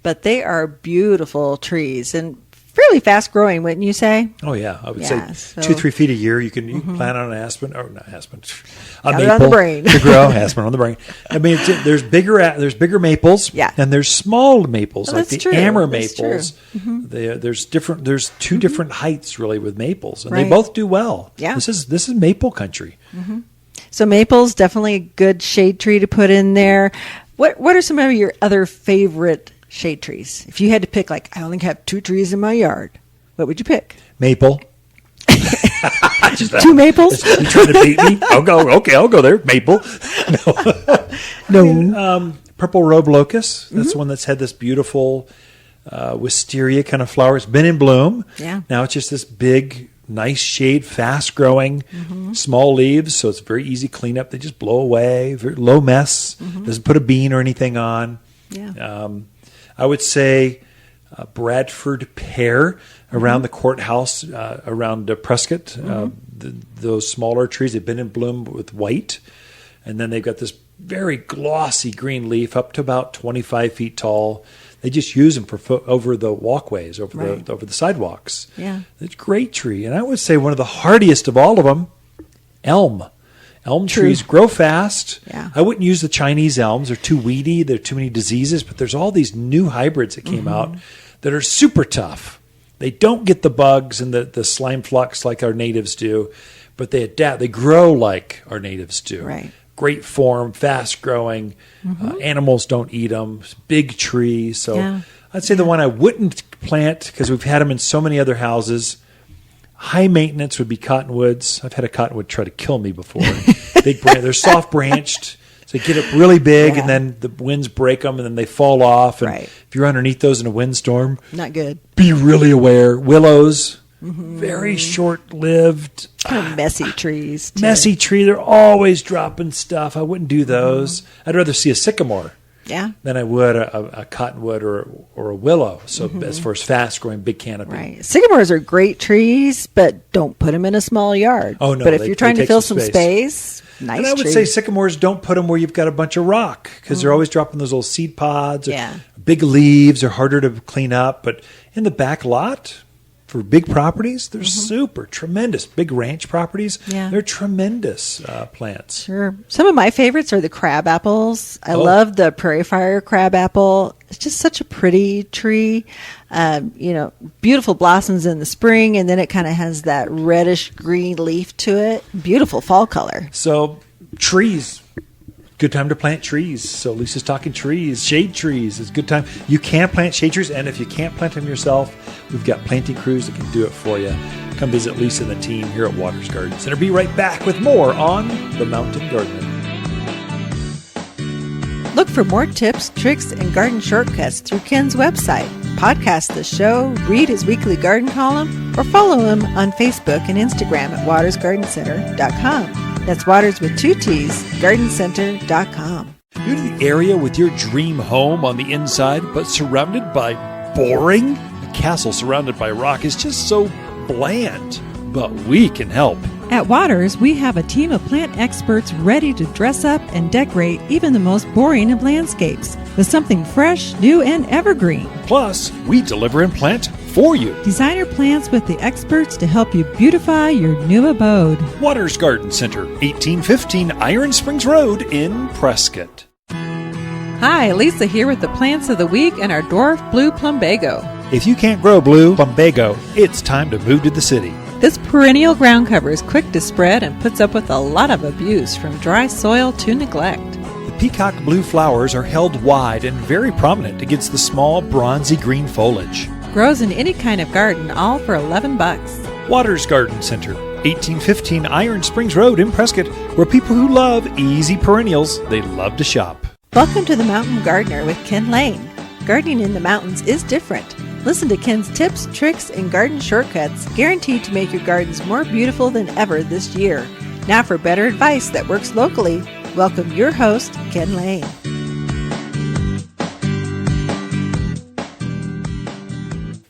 But they are beautiful trees and fairly fast growing, wouldn't you say? Oh yeah, I would Yeah, say so- 2-3 feet a year. You can plant on an aspen, or not aspen, a Got it maple on the brain. to grow. Aspen on the brain. I mean, there's bigger maples, Yeah. and there's small maples Oh, like that's the true. amber That's maples. There's two different heights really with maples, and they Right. both do well. Yeah. This is maple country. So maple's definitely a good shade tree to put in there. What are some of your other favorite shade trees? If you had to pick, like, I only have 2 trees in my yard, what would you pick? Maple. 2 maples? You trying to beat me? I'll go. Okay, I'll go there. Maple. No. Purple robe locust. That's the one that's had this beautiful wisteria kind of flower. It's been in bloom. Yeah. Now it's just this big, nice shade, fast growing, small leaves. So it's very easy cleanup. They just blow away. Very low mess. Doesn't put a bean or anything on. Yeah. I would say Bradford pear around the courthouse, around Prescott. Those smaller trees, they've been in bloom with white. And then they've got this very glossy green leaf up to about 25 feet tall. They just use them for over the walkways, over Right. the sidewalks. Yeah. It's a great tree. And I would say one of the hardiest of all of them, elm. Elm True. trees grow fast. Yeah. I wouldn't use the Chinese elms. They're too weedy. There are too many diseases. But there's all these new hybrids that came out that are super tough. They don't get the bugs and the slime flux like our natives do, but they adapt. They grow like our natives do. Right. Great form, fast growing. Animals don't eat them. Big tree. So Yeah. I'd say the one I wouldn't plant, because we've had them in so many other houses, high maintenance would be cottonwoods. I've had a cottonwood try to kill me before. Big they're soft branched, so they get up really big, Yeah. and then the winds break them, and then they fall off. And Right. if you're underneath those in a windstorm, Not good. be really aware. Willows, very short lived. Kind of messy trees. Too. Messy tree. They're always dropping stuff. I wouldn't do those. I'd rather see a sycamore Yeah. than I would a cottonwood or a willow. So as far as fast growing, big canopy. Right. Sycamores are great trees, but don't put them in a small yard. Oh, no, But if they you're trying to take fill some some space, nice And I would tree. say sycamores, don't put them where you've got a bunch of rock, because they're always dropping those little seed pods. Or Yeah. Big leaves are harder to clean up. But in the back lot, for big properties, they're super tremendous. Big ranch properties, Yeah. they're tremendous plants. Sure. Some of my favorites are the crab apples. I Oh. love the prairie fire crab apple. It's just such a pretty tree. Beautiful blossoms in the spring, and then it kind of has that reddish green leaf to it. Beautiful fall color. So trees. Good time to plant trees. So Lisa's talking trees. Shade trees is a good time. You can plant shade trees, and if you can't plant them yourself, we've got planting crews that can do it for you. Come visit Lisa and the team here at Waters Gardens. And I'll be right back with more on The Mountain Gardener. for more tips, tricks, and garden shortcuts through Ken's website. Podcast the show, read his weekly garden column, or follow him on Facebook and Instagram at watersgardencenter.com. That's Waters with 2 T's, gardencenter.com. New to the area with your dream home on the inside, but surrounded by boring? A castle surrounded by rock is just so bland, but we can help. At Waters, we have a team of plant experts ready to dress up and decorate even the most boring of landscapes with something fresh, new, and evergreen. Plus, we deliver and plant for you. Designer plants with the experts to help you beautify your new abode. Waters Garden Center, 1815 Iron Springs Road in Prescott. Hi, Lisa here with the plants of the week and our dwarf blue plumbago. If you can't grow blue plumbago, it's time to move to the city. This perennial ground cover is quick to spread and puts up with a lot of abuse, from dry soil to neglect. The peacock blue flowers are held wide and very prominent against the small bronzy green foliage. Grows in any kind of garden, all for $11. Waters Garden Center, 1815 Iron Springs Road in Prescott, where people who love easy perennials, they love to shop. Welcome to the Mountain Gardener with Ken Lane. Gardening in the mountains is different. Listen to Ken's tips, tricks, and garden shortcuts, guaranteed to make your gardens more beautiful than ever this year. Now for better advice that works locally, welcome your host, Ken Lane.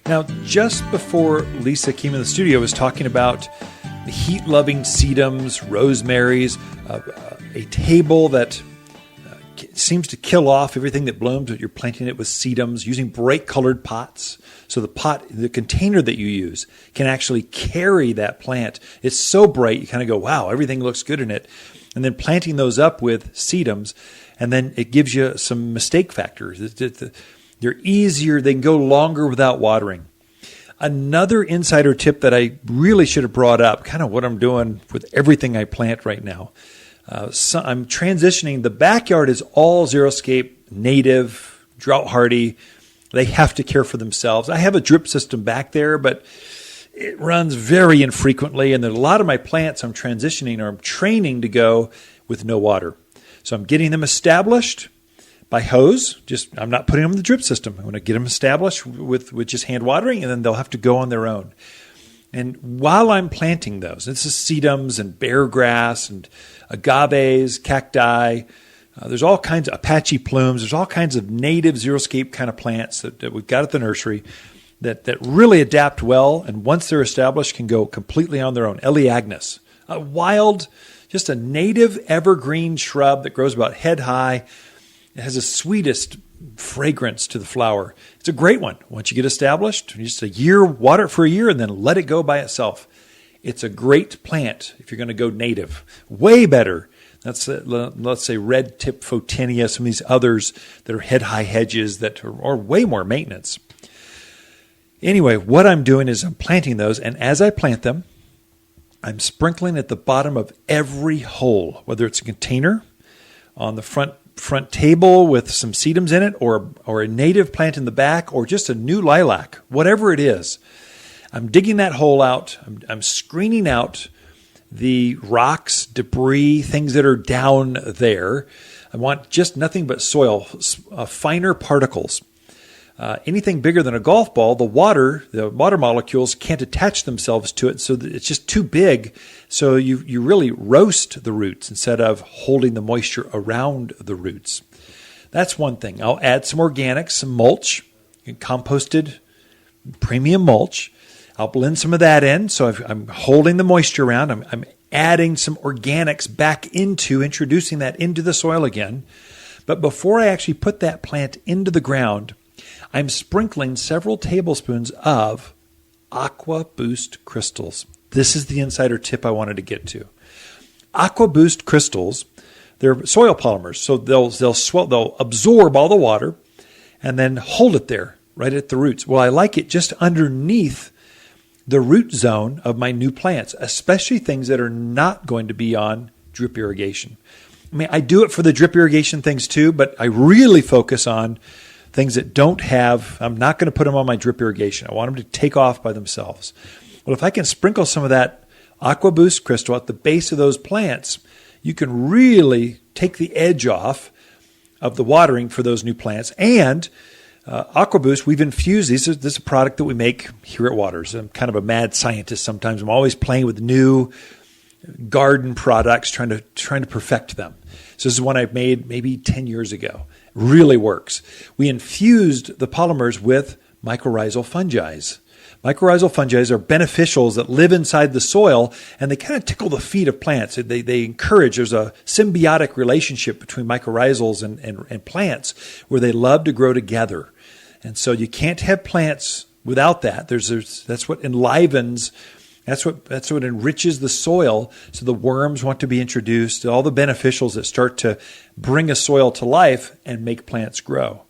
Now, just before Lisa came in the studio, I was talking about the heat-loving sedums, rosemaries, a table that seems to kill off everything that blooms, but you're planting it with sedums, using bright-colored pots. So the container that you use can actually carry that plant. It's so bright, you kind of go, wow, everything looks good in it. And then planting those up with sedums, and then it gives you some mistake factors. They're easier, they can go longer without watering. Another insider tip that I really should have brought up, kind of what I'm doing with everything I plant right now. So I'm transitioning. The backyard is all xeriscape, native, drought hardy. They have to care for themselves. I have a drip system back there, but it runs very infrequently. And then a lot of my plants I'm transitioning or I'm training to go with no water. So I'm getting them established by hose. I'm not putting them in the drip system. I'm going to get them established with just hand watering, and then they'll have to go on their own. And while I'm planting those, this is sedums and bear grass and agaves, cacti. There's all kinds of Apache plumes. There's all kinds of native xeriscape kind of plants that we've got at the nursery that really adapt well, and once they're established can go completely on their own. Elaeagnus, a wild, just a native evergreen shrub that grows about head high. It has the sweetest fragrance to the flower. It's a great one. Once you get established, just a year, water it for a year, and then let it go by itself. It's a great plant if you're going to go native. Way better. That's, let's say, red tip photinia, some of these others that are head-high hedges that are way more maintenance. Anyway, what I'm doing is I'm planting those, and as I plant them, I'm sprinkling at the bottom of every hole, whether it's a container on the front table with some sedums in it, or a native plant in the back, or just a new lilac, whatever it is. I'm digging that hole out. I'm screening out the rocks, debris, things that are down there. I want just nothing but soil, finer particles. Anything bigger than a golf ball, the water molecules can't attach themselves to it, so it's just too big. So you really roast the roots instead of holding the moisture around the roots. That's one thing. I'll add some organics, some mulch, composted premium mulch. I'll blend some of that in, so I'm holding the moisture around. I'm adding some organics back introducing that into the soil again. But before I actually put that plant into the ground, I'm sprinkling several tablespoons of Aqua Boost crystals. This is the insider tip I wanted to get to. Aqua Boost crystals, they're soil polymers, so they'll absorb all the water and then hold it there right at the roots. Well, I like it just underneath the root zone of my new plants, especially things that are not going to be on drip irrigation. I mean, I do it for the drip irrigation things too, but I really focus on things that don't have, I'm not going to put them on my drip irrigation. I want them to take off by themselves. Well, if I can sprinkle some of that Aqua Boost crystal at the base of those plants, you can really take the edge off of the watering for those new plants. And AquaBoost, we've infused these. This is a product that we make here at Waters. I'm kind of a mad scientist sometimes. I'm always playing with new garden products, trying to perfect them. So this is one I made maybe 10 years ago. It really works. We infused the polymers with mycorrhizal fungi. Mycorrhizal fungi are beneficials that live inside the soil, and they kind of tickle the feet of plants. They encourage, there's a symbiotic relationship between mycorrhizals and plants where they love to grow together. And so you can't have plants without that. That's what enlivens, that's what enriches the soil. So the worms want to be introduced, all the beneficials that start to bring a soil to life and make plants grow.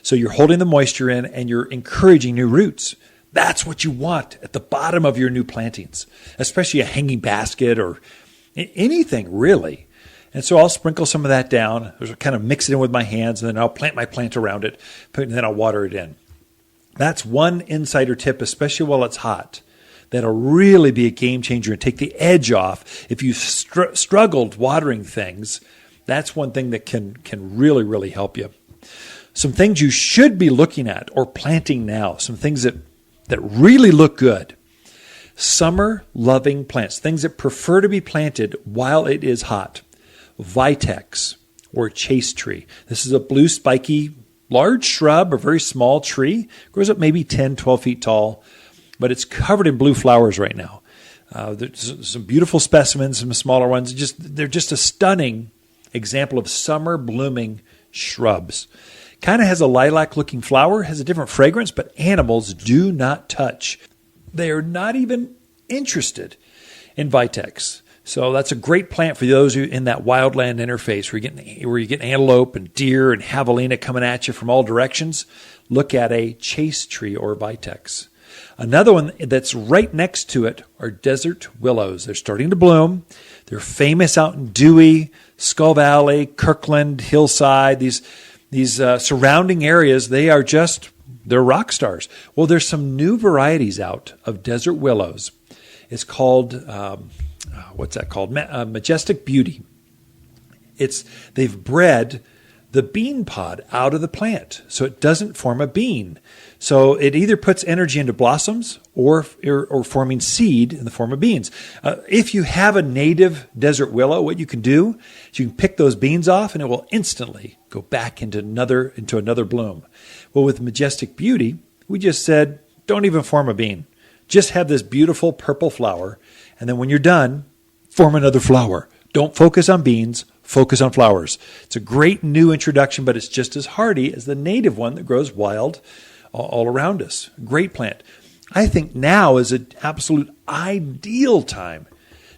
So you're holding the moisture in and you're encouraging new roots. That's what you want at the bottom of your new plantings, especially a hanging basket or anything really. And so I'll sprinkle some of that down, kind of mix it in with my hands, and then I'll plant my plant around it, and then I'll water it in. That's one insider tip, especially while it's hot. That'll really be a game changer and take the edge off. If you struggled watering things, that's one thing that can really, really help you. Some things you should be looking at or planting now, some things that really look good. Summer-loving plants, things that prefer to be planted while it is hot. Vitex or chase tree. This is a blue spiky, large shrub or very small tree. Grows up maybe 10, 12 feet tall, but it's covered in blue flowers right now. There's some beautiful specimens, some smaller ones. They're just a stunning example of summer blooming shrubs. Kind of has a lilac-looking flower, has a different fragrance, but animals do not touch. They are not even interested in Vitex. So that's a great plant for those who in that wildland interface where you get antelope and deer and javelina coming at you from all directions. Look at a chase tree or Vitex. Another one that's right next to it are desert willows. They're starting to bloom. They're famous out in Dewey, Skull Valley, Kirkland, Hillside, these surrounding areas. They're rock stars. Well, there's some new varieties out of desert willows. It's called, what's that called? Majestic Beauty. They've bred the bean pod out of the plant, so it doesn't form a bean. So it either puts energy into blossoms or forming seed in the form of beans. If you have a native desert willow, what you can do is you can pick those beans off and it will instantly go back into another bloom. Well, with Majestic Beauty, we just said, don't even form a bean. Just have this beautiful purple flower, and then when you're done, form another flower. Don't focus on beans, focus on flowers. It's a great new introduction, but it's just as hardy as the native one that grows wild all around us. Great plant. I think now is an absolute ideal time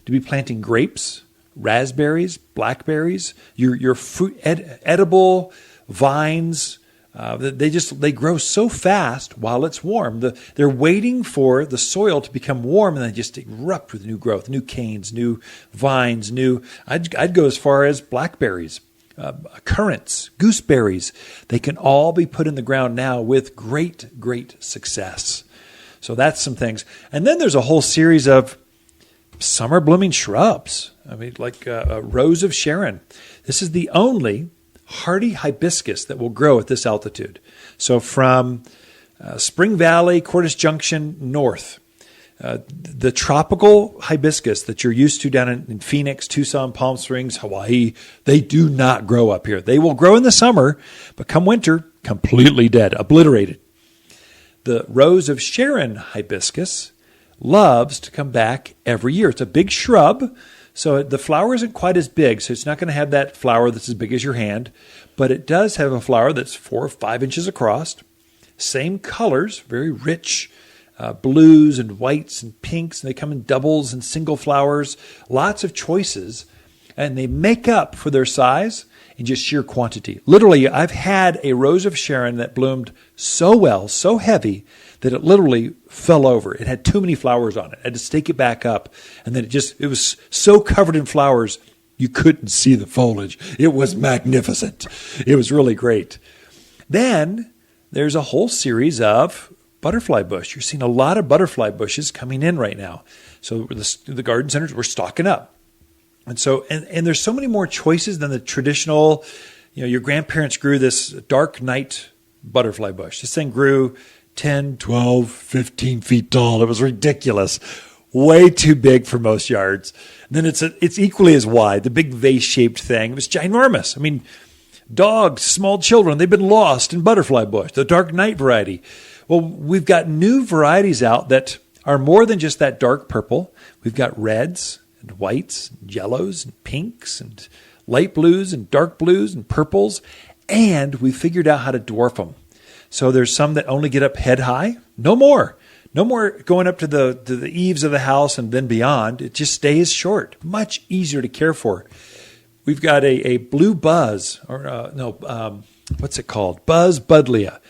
to be planting grapes, raspberries, blackberries, your fruit, edible vines. They grow so fast while it's warm. They're waiting for the soil to become warm, and they just erupt with new growth, new canes, new vines, I'd go as far as blackberries, currants, gooseberries. They can all be put in the ground now with great, great success. So that's some things. And then there's a whole series of summer blooming shrubs. I mean, like a Rose of Sharon. This is the only hardy hibiscus that will grow at this altitude. So from Spring Valley, Cordes Junction north, the tropical hibiscus that you're used to down in Phoenix, Tucson, Palm Springs, Hawaii, they do not grow up here. They will grow in the summer, but come winter, completely dead, obliterated. The Rose of Sharon hibiscus loves to come back every year. It's a big shrub, so the flower isn't quite as big, so it's not going to have that flower that's as big as your hand, but it does have a flower that's 4 or 5 inches across. Same colors, very rich, blues and whites and pinks, and they come in doubles and single flowers, lots of choices, and they make up for their size in just sheer quantity. Literally, I've had a Rose of Sharon that bloomed so well, so heavy, that it literally fell over. It had too many flowers on it. I had to stake it back up, and then it was so covered in flowers, you couldn't see the foliage. It was magnificent. It was really great. Then there's a whole series of butterfly bush. You're seeing a lot of butterfly bushes coming in right now. So the garden centers, we're stocking up. And so, and there's so many more choices than the traditional, your grandparents grew this dark night butterfly bush. This thing grew 10, 12, 15 feet tall. It was ridiculous. Way too big for most yards. And then it's equally as wide, the big vase-shaped thing. It was ginormous. I mean, dogs, small children, they've been lost in butterfly bush, the dark night variety. Well, we've got new varieties out that are more than just that dark purple. We've got reds and whites, and yellows and pinks and light blues and dark blues and purples. And we figured out how to dwarf them. So there's some that only get up head high. No more going up to the eaves of the house and then beyond. It just stays short. Much easier to care for. We've got a blue buzz, what's it called? Buzz buddleia.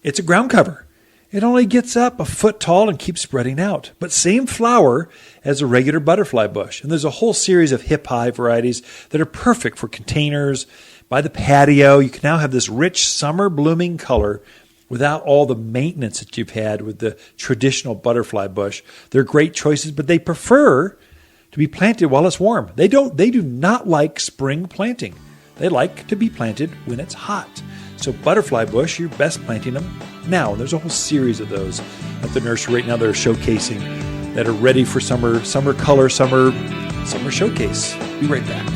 It's a ground cover. It only gets up a foot tall and keeps spreading out. But same flower as a regular butterfly bush. And there's a whole series of hip-high varieties that are perfect for containers, by the patio. You can now have this rich summer blooming color without all the maintenance that you've had with the traditional butterfly bush. They're great choices, but they prefer to be planted while it's warm. They do not like spring planting. They like to be planted when it's hot. So butterfly bush, you're best planting them now. And there's a whole series of those at the nursery right now that are showcasing, that are ready for summer color, summer showcase. Be right back.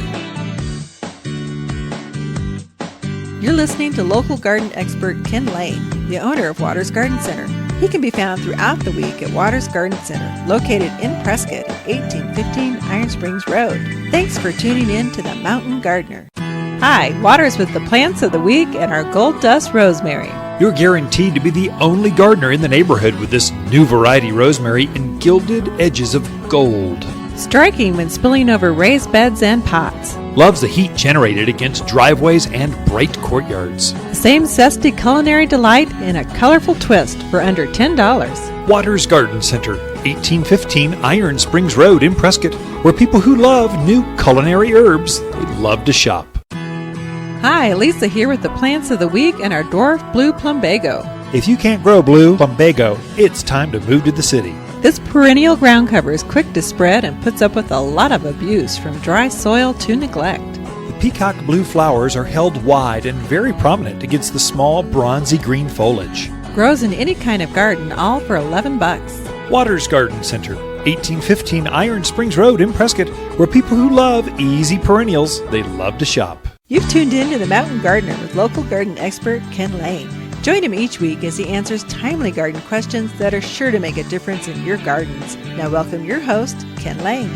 You're listening to local garden expert Ken Lane, the owner of Waters Garden Center. He can be found throughout the week at Waters Garden Center, located in Prescott at 1815 Iron Springs Road. Thanks for tuning in to The Mountain Gardener. Hi, Waters with the plants of the week and our gold dust rosemary. You're guaranteed to be the only gardener in the neighborhood with this new variety rosemary in gilded edges of gold. Striking when spilling over raised beds and pots. Loves the heat generated against driveways and bright courtyards. The same zesty culinary delight in a colorful twist for under $10. Waters Garden Center, 1815 Iron Springs Road in Prescott, where people who love new culinary herbs, they love to shop. Hi, Lisa here with the plants of the week and our dwarf blue plumbago. If you can't grow blue plumbago, it's time to move to the city. This perennial ground cover is quick to spread and puts up with a lot of abuse from dry soil to neglect. The peacock blue flowers are held wide and very prominent against the small bronzy green foliage. Grows in any kind of garden, all for $11. Waters Garden Center, 1815 Iron Springs Road in Prescott, where people who love easy perennials, they love to shop. You've tuned in to The Mountain Gardener with local garden expert Ken Lane. Join him each week as he answers timely garden questions that are sure to make a difference in your gardens. Now welcome your host, Ken Lane.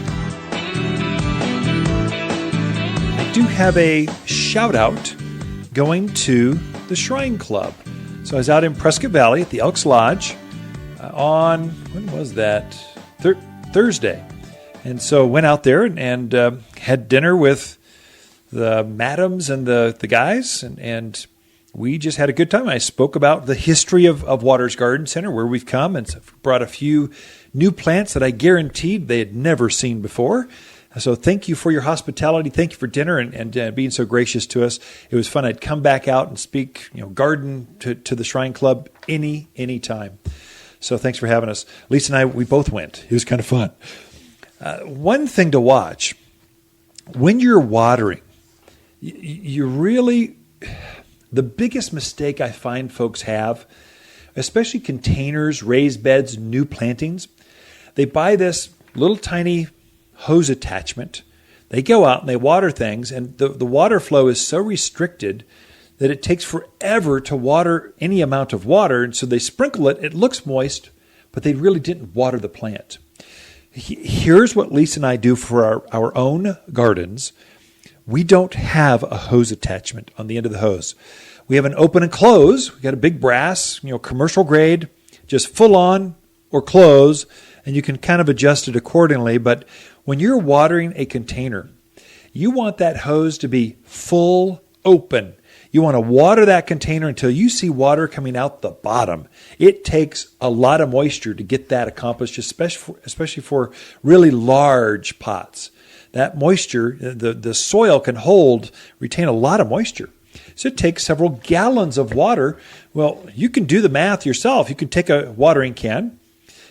I do have a shout out going to the Shrine Club. So I was out in Prescott Valley at the Elks Lodge on, when was that? Thursday. And so went out there and had dinner with the madams and the guys, and we just had a good time. I spoke about the history of Waters Garden Center, where we've come, and brought a few new plants that I guaranteed they had never seen before. So thank you for your hospitality. Thank you for dinner and being so gracious to us. It was fun. I'd come back out and speak, garden to the Shrine Club any time. So thanks for having us. Lisa and I, we both went. It was kind of fun. One thing to watch, when you're watering, you really, the biggest mistake I find folks have, especially containers, raised beds, new plantings, they buy this little tiny hose attachment. They go out and they water things, and the water flow is so restricted that it takes forever to water any amount of water. And so they sprinkle it. It looks moist, but they really didn't water the plant. Here's what Lisa and I do for our own gardens. We don't have a hose attachment on the end of the hose. We have an open and close. We got a big brass, commercial grade, just full on or close, and you can kind of adjust it accordingly. But when you're watering a container, you want that hose to be full open. You want to water that container until you see water coming out the bottom. It takes a lot of moisture to get that accomplished, especially for really large pots. That moisture, the soil can retain a lot of moisture. So it takes several gallons of water. Well, you can do the math yourself. You can take a watering can,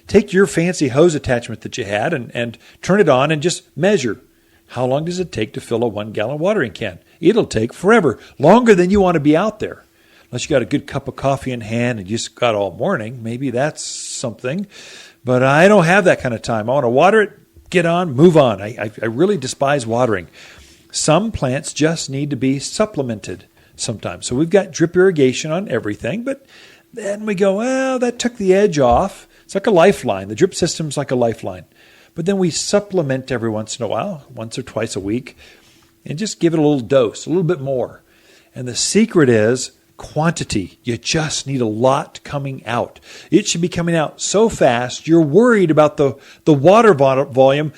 take your fancy hose attachment that you had and turn it on and just measure. How long does it take to fill a 1-gallon watering can? It'll take forever, longer than you want to be out there. Unless you got a good cup of coffee in hand and you just got all morning, maybe that's something. But I don't have that kind of time. I want to water it, get on, move on. I really despise watering. Some plants just need to be supplemented sometimes. So we've got drip irrigation on everything, but then we go, well, that took the edge off. It's like a lifeline. The drip system's like a lifeline. But then we supplement every once in a while, once or twice a week, and just give it a little dose, a little bit more. And the secret is quantity. You just need a lot coming out. It should be coming out so fast, you're worried about the water volume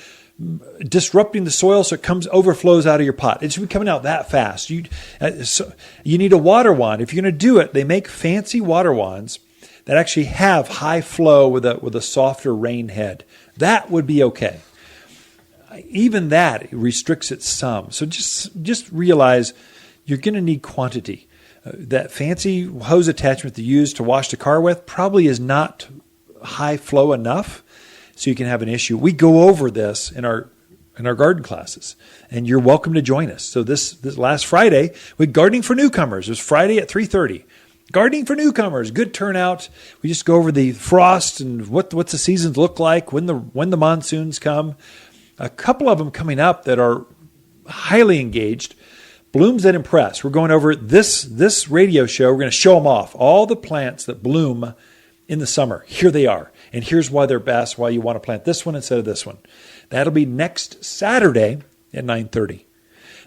disrupting the soil so it overflows out of your pot. It should be coming out that fast. You need a water wand. If you're going to do it, they make fancy water wands that actually have high flow with a softer rain head. That would be okay. Even that restricts it some. So just realize you're going to need quantity. That fancy hose attachment that you use to wash the car with probably is not high flow enough, so you can have an issue. We go over this in our garden classes, and you're welcome to join us. So this last Friday, we had Gardening for Newcomers. It was Friday at 3:30. Gardening for Newcomers, good turnout. We just go over the frost and what the seasons look like, when the monsoons come. A couple of them coming up that are highly engaged. Blooms that impress. We're going over this radio show. We're going to show them off. All the plants that bloom in the summer. Here they are. And here's why they're best, why you want to plant this one instead of this one. That'll be next Saturday at 9:30.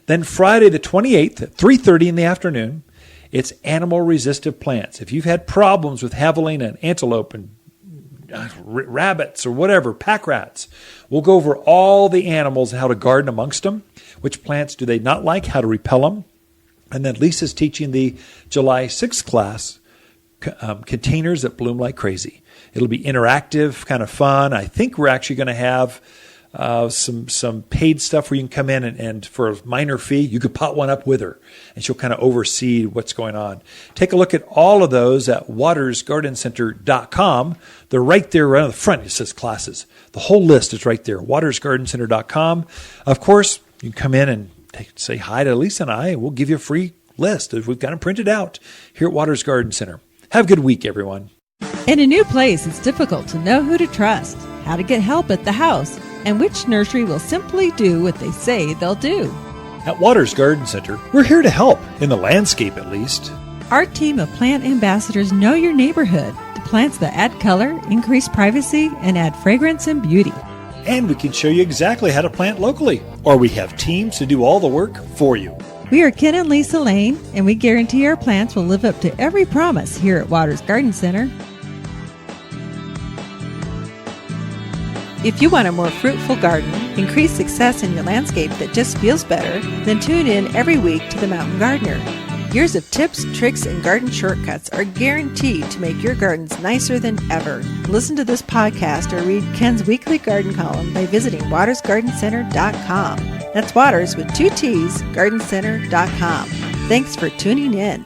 Then Friday the 28th at 3:30 in the afternoon, it's animal resistive plants. If you've had problems with javelina and antelope and rabbits or whatever, pack rats, we'll go over all the animals and how to garden amongst them. Which plants do they not like, how to repel them. And then Lisa's teaching the July 6th class, containers that bloom like crazy. It'll be interactive, kind of fun. I think we're actually going to have some paid stuff where you can come in and for a minor fee, you could pot one up with her, and she'll kind of oversee what's going on. Take a look at all of those at watersgardencenter.com. They're right there right on the front. It says classes. The whole list is right there, watersgardencenter.com. Of course, you can come in and say hi to Lisa and I, and we'll give you a free list. We've got them printed out here at Waters Garden Center. Have a good week, everyone. In a new place, it's difficult to know who to trust, how to get help at the house, and which nursery will simply do what they say they'll do. At Waters Garden Center, we're here to help, in the landscape at least. Our team of plant ambassadors know your neighborhood, the plants that add color, increase privacy, and add fragrance and beauty. And we can show you exactly how to plant locally, or we have teams to do all the work for you. We are Ken and Lisa Lane, and we guarantee our plants will live up to every promise here at Waters Garden Center. If you want a more fruitful garden, increased success in your landscape that just feels better, then tune in every week to The Mountain Gardener. Years of tips, tricks, and garden shortcuts are guaranteed to make your gardens nicer than ever. Listen to this podcast or read Ken's weekly garden column by visiting watersgardencenter.com. That's Waters with 2 T's, gardencenter.com. Thanks for tuning in.